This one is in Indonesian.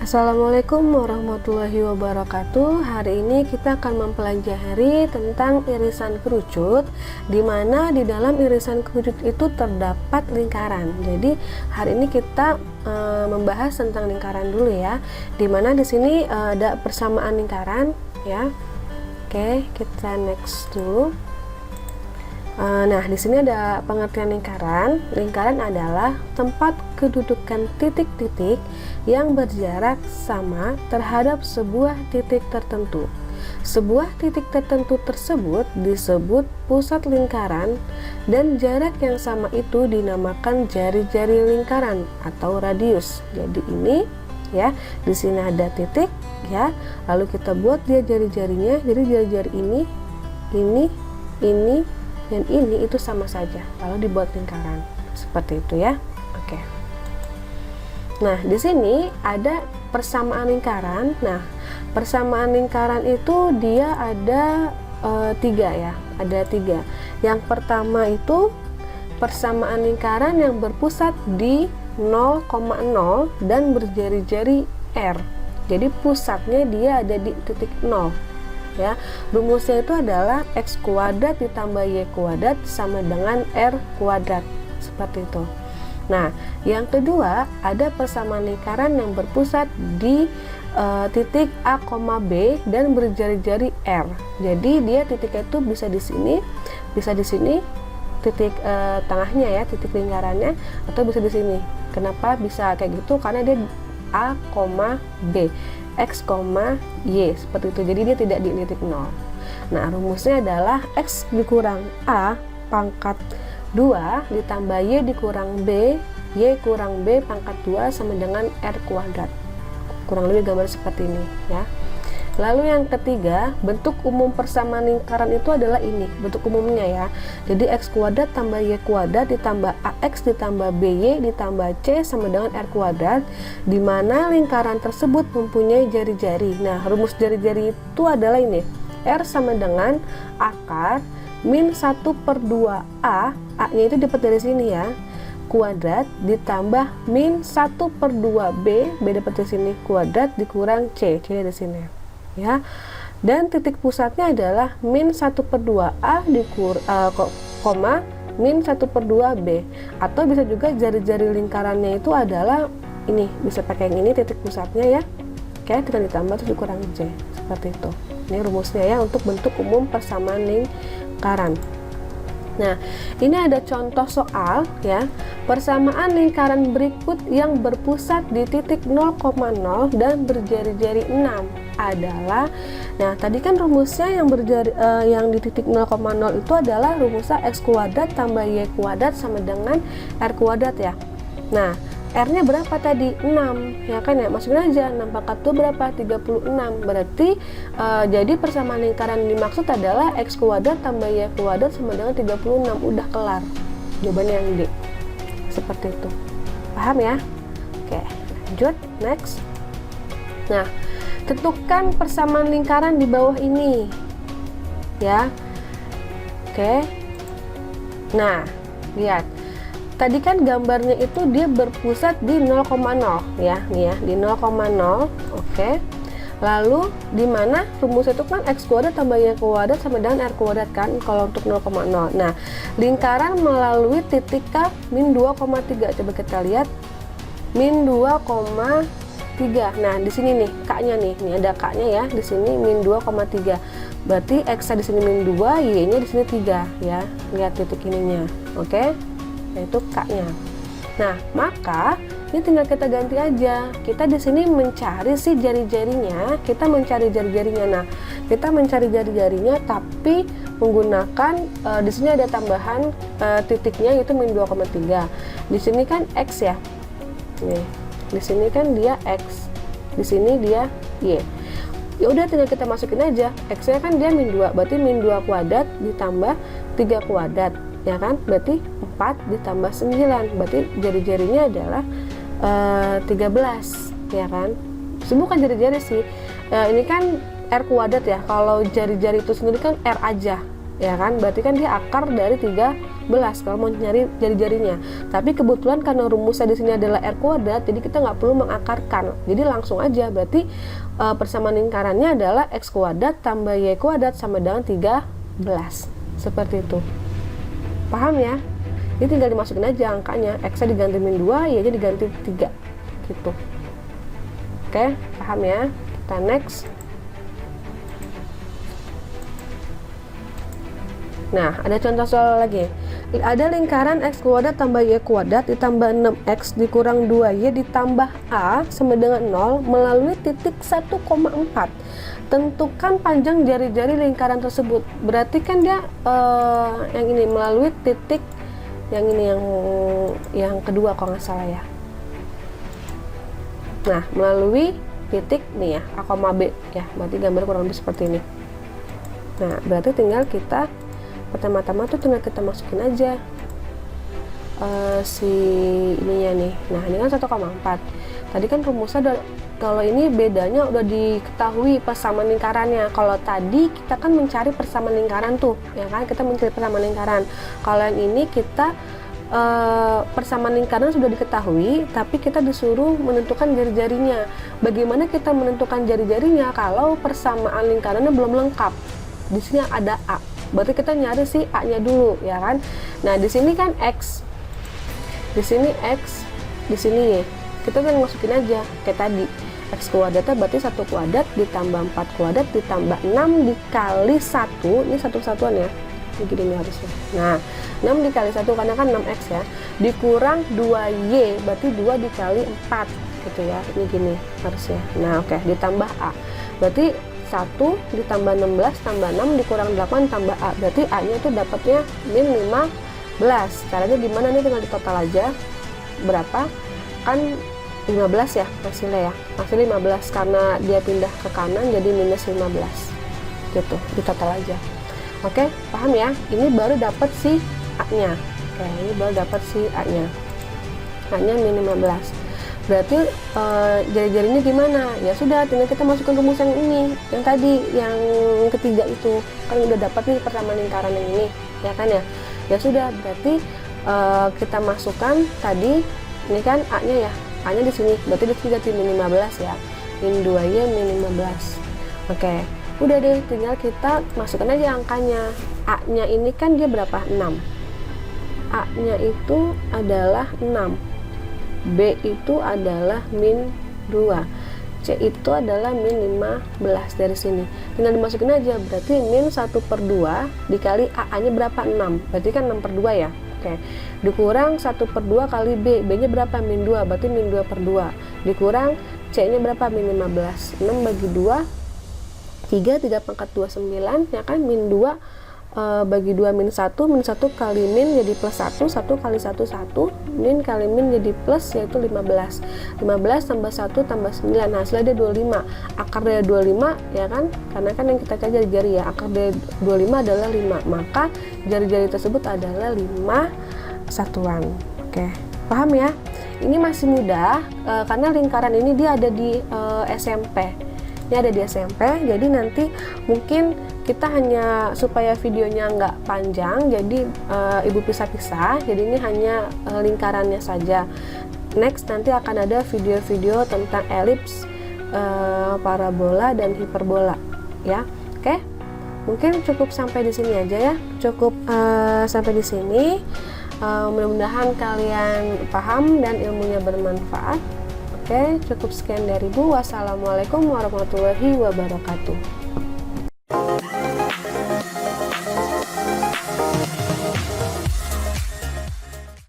Assalamualaikum warahmatullahi wabarakatuh. Hari ini kita akan mempelajari tentang irisan kerucut, di mana di dalam irisan kerucut itu terdapat lingkaran. Jadi hari ini kita membahas tentang lingkaran dulu ya. Di mana di sini ada persamaan lingkaran ya. Oke, kita next dulu. Nah, di sini ada pengertian lingkaran. Lingkaran adalah tempat kedudukan titik-titik yang berjarak sama terhadap sebuah titik tertentu. Sebuah titik tertentu tersebut disebut pusat lingkaran, dan jarak yang sama itu dinamakan jari-jari lingkaran atau radius. Jadi ini ya, di sini ada titik ya. Lalu kita buat dia jari-jarinya. Jadi jari-jari ini dan ini itu sama saja, lalu dibuat lingkaran seperti itu ya. Oke. Nah, di sini ada persamaan lingkaran. Nah, persamaan lingkaran itu dia ada tiga ya, ada tiga. Yang pertama itu persamaan lingkaran yang berpusat di 0,0 dan berjari-jari R. Jadi pusatnya dia ada di titik 0. Ya, rumusnya itu adalah x kuadrat ditambah y kuadrat sama dengan r kuadrat, seperti itu. Nah, yang kedua ada persamaan lingkaran yang berpusat di titik A, B dan berjari-jari R. Jadi dia titiknya itu bisa di sini, bisa di sini titik tengahnya ya, titik lingkarannya, atau bisa di sini. Kenapa bisa kayak gitu? Karena dia A, B, X, Y seperti itu. Jadi dia tidak di titik 0. Nah, rumusnya adalah X dikurang A pangkat 2 ditambah Y dikurang B, Y kurang B pangkat 2 sama dengan R kuadrat. Kurang lebih gambar seperti ini ya. Lalu yang ketiga, bentuk umum persamaan lingkaran itu adalah ini, bentuk umumnya ya. Jadi x kuadrat tambah y kuadrat ditambah ax ditambah by ditambah c sama dengan r kuadrat, di mana lingkaran tersebut mempunyai jari-jari. Nah, rumus jari-jari itu adalah ini, r sama dengan akar min 1/2a, a-nya itu dapat dari sini ya, kuadrat ditambah min 1/2b, b dapat dari sini kuadrat dikurang c, c dari sini ya. Dan titik pusatnya adalah min 1/2a min 1/2b, atau bisa juga jari-jari lingkarannya itu adalah ini, bisa pakai yang ini titik pusatnya ya. Oke, tinggal ditambah terus dikurang c, seperti itu. Ini rumusnya ya untuk bentuk umum persamaan lingkaran. Nah, ini ada contoh soal ya, persamaan lingkaran berikut yang berpusat di titik 0,0 dan berjari-jari 6 adalah, nah tadi kan rumusnya yang di titik 0,0 itu adalah rumusnya x kuadrat tambah y kuadrat sama dengan r kuadrat ya. Nah, R-nya berapa tadi? 6 ya kan ya, masukin aja 6 pangkat 2 berapa? 36. Berarti jadi persamaan lingkaran yang dimaksud adalah x kuadrat tambah y kuadrat sama dengan 36. Udah kelar, jawabannya yang D, seperti itu. Paham ya? Oke, lanjut next. Nah, tentukan persamaan lingkaran di bawah ini ya. Oke. Nah, lihat tadi kan gambarnya itu dia berpusat di 0,0 ya, nih ya, di 0,0. Oke. Lalu di mana rumusnya itu kan x kuadrat tambah y kuadrat sama dengan r kuadrat kan kalau untuk 0,0. Nah, lingkaran melalui titik K min 2,3. Coba kita lihat min 2,3. Nah, di sini nih K-nya nih ada K-nya ya, di sini min 2,3. Berarti x-nya di sini min 2, y-nya di sini 3 ya. Lihat titik ininya. Oke. Yaitu K-nya. Nah, maka ini tinggal kita ganti aja. Kita di sini mencari si jari-jarinya, kita mencari jari-jarinya. Nah, kita mencari jari-jarinya tapi menggunakan di sini ada tambahan titiknya yaitu min 2,3. Di sini kan X ya. Nih. Di sini kan dia X. Di sini dia Y. Ya udah tinggal kita masukin aja. X-nya kan dia min 2, berarti min 2 kuadrat ditambah 3 kuadrat. Ya kan, berarti 4 ditambah 9, berarti jari-jarinya adalah 13 ya kan. Bukan jari-jari sih, ini kan R kuadrat ya, kalau jari-jari itu sendiri kan R aja ya kan, berarti kan dia akar dari 13 kalau mau nyari jari-jarinya. Tapi kebetulan karena rumusnya di sini adalah R kuadrat, jadi kita nggak perlu mengakarkan, jadi langsung aja. Berarti persamaan lingkarannya adalah X kuadrat tambah Y kuadrat sama dengan 13, seperti itu. Paham ya? Ini tinggal dimasukin aja angkanya, X-nya diganti min 2, Y-nya diganti 3 gitu. Oke, paham ya? Kita next. Nah, ada contoh soal lagi. Ada lingkaran X kuadrat tambah Y kuadrat ditambah 6X dikurang 2Y ditambah A sama dengan 0 melalui titik 1,4. Tentukan panjang jari-jari lingkaran tersebut. Berarti kan dia yang ini melalui titik yang ini, yang kedua kalau nggak salah ya. Nah, melalui titik nih ya, A, B ya. Berarti gambar kurang lebih seperti ini. Nah, berarti tinggal kita pertama-tama tuh tinggal kita masukin aja si ininya nih. Nah, ini kan 1,4. Tadi kan rumusnya kalau ini bedanya udah diketahui persamaan lingkarannya. Kalau tadi kita kan mencari persamaan lingkaran tuh, ya kan? Kita mencari persamaan lingkaran. Kalau yang ini kita persamaan lingkaran sudah diketahui, tapi kita disuruh menentukan jari-jarinya. Bagaimana kita menentukan jari-jarinya kalau persamaan lingkarannya belum lengkap? Di sini ada A. Berarti kita nyari si A-nya dulu, ya kan? Nah, di sini kan X. Di sini X, di sini Y. Kita kan masukin aja kayak tadi. X kuadratnya berarti 1 kuadrat ditambah 4 kuadrat ditambah 6 dikali 1. Ini satu kesatuan ya. Ini gini nih harusnya. Nah, 6 dikali 1 karena kan 6X ya. Dikurang 2Y, berarti 2 dikali 4 gitu ya. Ini gini harusnya. Nah, oke, ditambah A. Berarti 1 ditambah 16 tambah 6 dikurang 8 tambah A, berarti A nya itu dapatnya min 15. Caranya gimana nih, tinggal ditotal aja berapa, kan 15 ya hasilnya ya, hasil 15 karena dia pindah ke kanan jadi minus 15 gitu, ditotal aja. Oke, paham ya? Ini baru dapat si A nya. Oke, ini baru dapat si A nya, A nya min 15. Berarti jari-jarinya gimana? Ya sudah, tinggal kita masukkan rumus yang ini, yang tadi, yang ketiga itu. Kan udah dapat nih persamaan lingkaran yang ini, ya kan ya? Ya sudah, berarti kita masukkan tadi, ini kan A-nya ya, A-nya di sini. Berarti di sini ganti min 15 ya. Min 2Y min 15. Oke, udah deh, tinggal kita masukkan aja angkanya. A-nya ini kan dia berapa? 6. A-nya itu adalah 6. B itu adalah min 2, C itu adalah min 15 dari sini. Tinggal dimasukin aja, berarti min 1/2 dikali A nya berapa? 6, berarti kan 6/2 ya. Oke, dikurang 1/2 kali B, B nya berapa? Min 2, berarti min 2/2 dikurang C nya berapa? Min 15, 6 bagi 2 3, 3 pangkat 2 9 ya kan, min 2 bagi 2 min 1, min 1 kali min jadi plus 1, 1 kali 1 1, min kali min jadi plus, yaitu 15. 15 tambah 1 tambah 9, nah hasilnya dia 25. Akar dari 25 ya kan, karena kan yang kita cari jari-jari ya, akar dari 25 adalah 5, maka jari-jari tersebut adalah 5 satuan. Oke, paham ya? Ini masih mudah karena lingkaran ini dia ada di SMP. Ini ada di SMP, jadi nanti mungkin kita hanya supaya videonya nggak panjang, jadi ibu pisah-pisah, jadi ini hanya lingkarannya saja. Next nanti akan ada video-video tentang elips, parabola dan hiperbola ya. Oke, mungkin cukup sampai di sini aja ya, cukup sampai di sini. Mudah-mudahan kalian paham dan ilmunya bermanfaat. Oke, cukup sekian dari Bu. Wassalamualaikum warahmatullahi wabarakatuh.